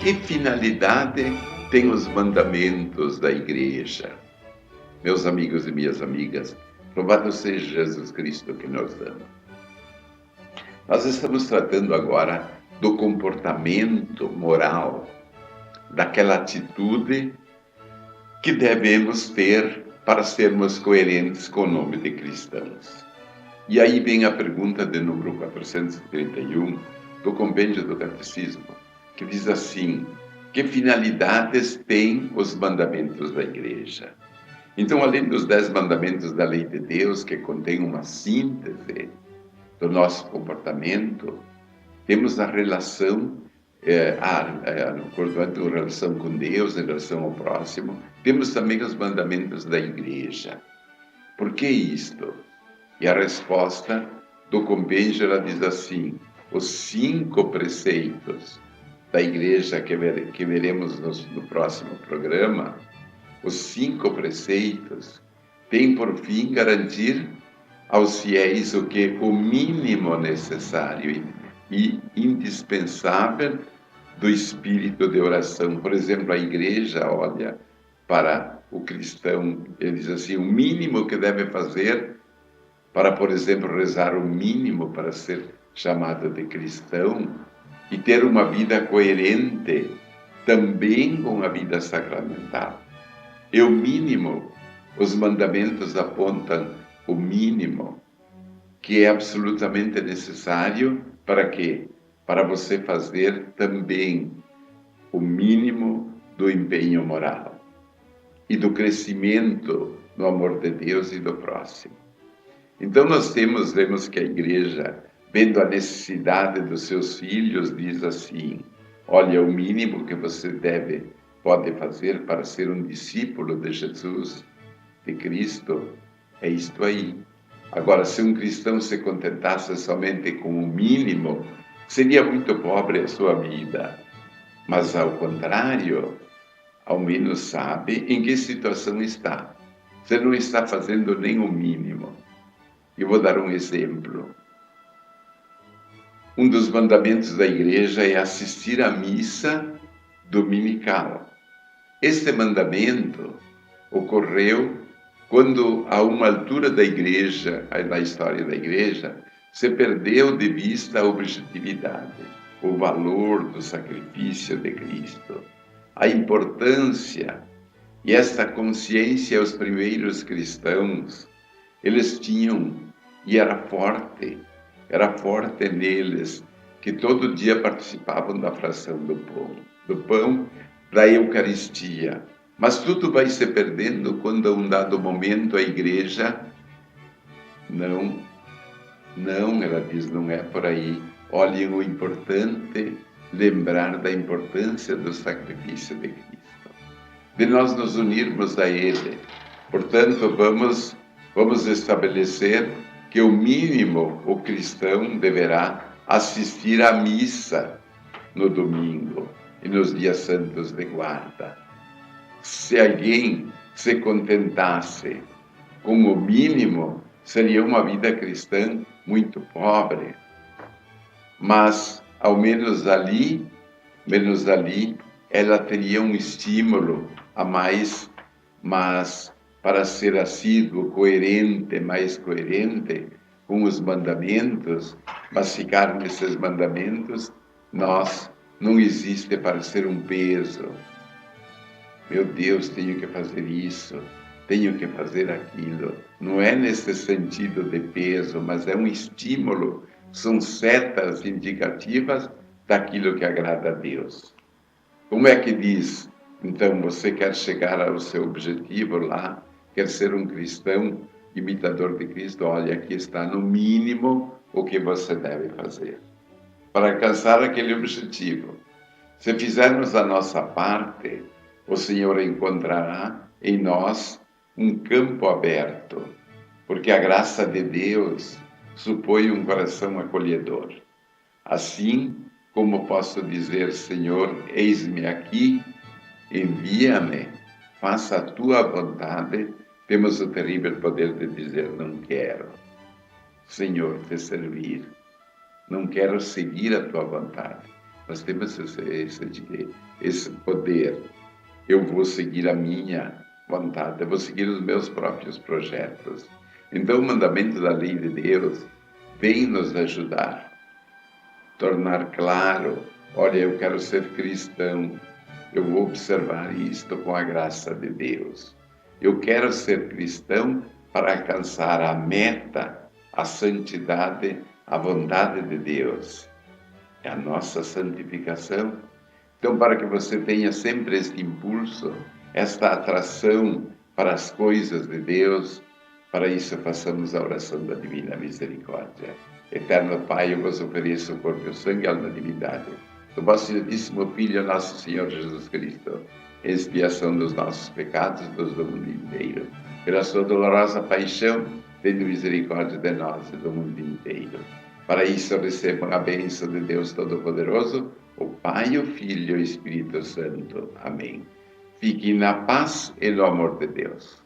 Que finalidade têm os mandamentos da igreja? Meus amigos e minhas amigas, louvado seja Jesus Cristo que nos ama. Nós estamos tratando agora do comportamento moral, daquela atitude que devemos ter para sermos coerentes com o nome de cristãos. E aí vem a pergunta de número 431 do Compêndio do Catecismo, que diz assim: que finalidades têm os mandamentos da igreja? Então, além dos 10 mandamentos da lei de Deus, que contém uma síntese do nosso comportamento, temos a relação, portanto, a relação com Deus, em relação ao próximo, temos também os mandamentos da igreja. Por que isto? E a resposta do compêndio, ela diz assim: os 5 preceitos da igreja que veremos no próximo programa, os 5 preceitos têm por fim garantir aos fiéis o mínimo necessário e indispensável do espírito de oração. Por exemplo, a igreja olha para o cristão, ele diz assim: o mínimo que deve fazer para, por exemplo, rezar, o mínimo para ser chamado de cristão e ter uma vida coerente também com a vida sacramental. E o mínimo, os mandamentos apontam o mínimo que é absolutamente necessário para quê? Para você fazer também o mínimo do empenho moral e do crescimento no amor de Deus e do próximo. Então nós vemos que a igreja, vendo a necessidade dos seus filhos, diz assim: olha, o mínimo que você pode fazer para ser um discípulo de Jesus, de Cristo, é isto aí. Agora, se um cristão se contentasse somente com o mínimo, seria muito pobre a sua vida. Mas, ao contrário, ao menos sabe em que situação está. Você não está fazendo nem o mínimo. Eu vou dar um exemplo. Um dos mandamentos da igreja é assistir à missa dominical. Este mandamento ocorreu quando, a uma altura da igreja, na história da igreja, se perdeu de vista a objetividade, o valor do sacrifício de Cristo, a importância e esta consciência os primeiros cristãos, eles tinham, e era forte neles, que todo dia participavam da fração do pão da Eucaristia. Mas tudo vai se perdendo quando, a um dado momento, a igreja ela diz, não é por aí. Olhem, o importante, lembrar da importância do sacrifício de Cristo, de nós nos unirmos a Ele. Portanto, vamos estabelecer que o mínimo o cristão deverá assistir à missa no domingo e nos dias santos de guarda. Se alguém se contentasse com o mínimo, seria uma vida cristã muito pobre. Mas, ao menos ali, ela teria um estímulo a mais, mas para ser assíduo, mais coerente com os mandamentos, mas ficar nesses mandamentos, não existe para ser um peso. Meu Deus, tenho que fazer isso, tenho que fazer aquilo. Não é nesse sentido de peso, mas é um estímulo, são setas indicativas daquilo que agrada a Deus. Como é que diz? Então, você quer chegar ao seu objetivo lá, quer ser um cristão imitador de Cristo? Olha, aqui está no mínimo o que você deve fazer para alcançar aquele objetivo. Se fizermos a nossa parte, o Senhor encontrará em nós um campo aberto, porque a graça de Deus supõe um coração acolhedor. Assim como posso dizer: Senhor, eis-me aqui, envia-me, faça a tua vontade, temos o terrível poder de dizer: não quero, Senhor, te servir, não quero seguir a tua vontade, Nós temos esse poder. Eu vou seguir a minha vontade, eu vou seguir os meus próprios projetos. Então, o mandamento da lei de Deus vem nos ajudar, tornar claro: olha, eu quero ser cristão, eu vou observar isto com a graça de Deus. Eu quero ser cristão para alcançar a meta, a santidade, a vontade de Deus. É a nossa santificação. Então, para que você tenha sempre este impulso, esta atração para as coisas de Deus, para isso façamos a oração da Divina Misericórdia. Eterno Pai, eu vos ofereço o corpo e o sangue e a alma e divindade do vosso Santíssimo Filho, nosso Senhor Jesus Cristo, em expiação dos nossos pecados, dos do mundo inteiro. Pela sua dolorosa paixão, tende misericórdia de nós e do mundo inteiro. Para isso, recebam a bênção de Deus Todo-Poderoso, o Pai, o Filho e o Espírito Santo. Amém. Fiquem na paz e no amor de Deus.